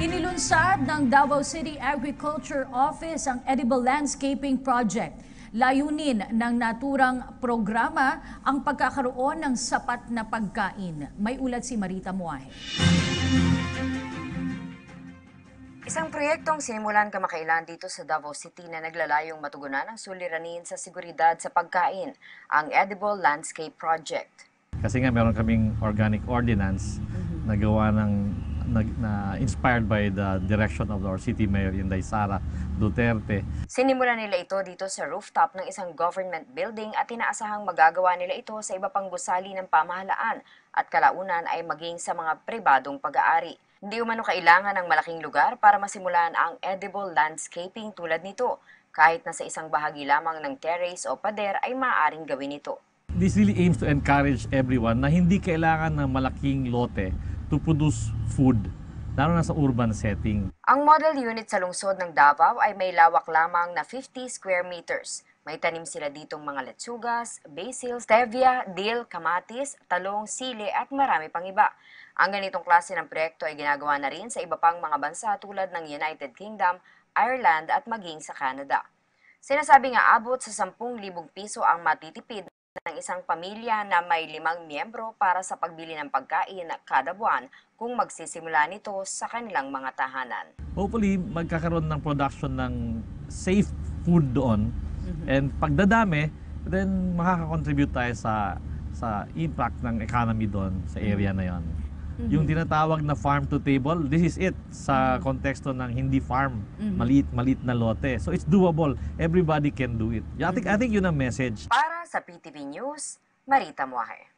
Inilunsad ng Davao City Agriculture Office ang Edible Landscaping Project. Layunin ng naturang programa ang pagkakaroon ng sapat na pagkain. May ulat si Marita Muahe. Isang proyektong sinimulan kamakailan dito sa Davao City na naglalayong matugunan ang suliranin sa seguridad sa pagkain, ang Edible Landscape Project. Kasi nga meron kaming organic ordinance na gawa na inspired by the direction of our city mayor Inday Sara Duterte. Sinimulan nila ito dito sa rooftop ng isang government building at inaasahang magagawa nila ito sa iba pang gusali ng pamahalaan at kalaunan ay maging sa mga pribadong pag-aari. Hindi umano kailangan ng malaking lugar para masimulan ang edible landscaping tulad nito. Kahit na sa isang bahagi lamang ng terrace o pader ay maaaring gawin ito. This really aims to encourage everyone na hindi kailangan ng malaking lote to produce food, lalo na sa urban setting. Ang model unit sa lungsod ng Davao ay may lawak lamang na 50 square meters. May tanim sila ditong mga letsugas, basil, stevia, dill, kamatis, talong, sili at marami pang iba. Ang ganitong klase ng proyekto ay ginagawa na rin sa iba pang mga bansa tulad ng United Kingdom, Ireland at maging sa Canada. Sinasabi nga abot sa 10,000 piso ang matitipid ng isang pamilya na may 5 miyembro para sa pagbili ng pagkain kada buwan kung magsisimula nito sa kanilang mga tahanan. Hopefully, magkakaroon ng production ng safe food doon. And pagdadami, then makakakontribute tayo sa impact ng economy doon sa area na yon. Yung tinatawag na farm to table, this is it sa konteksto ng hindi farm, maliit na lote. So it's doable. Everybody can do it. I think yun ang message. Para sa PTV News, Marita Muahe.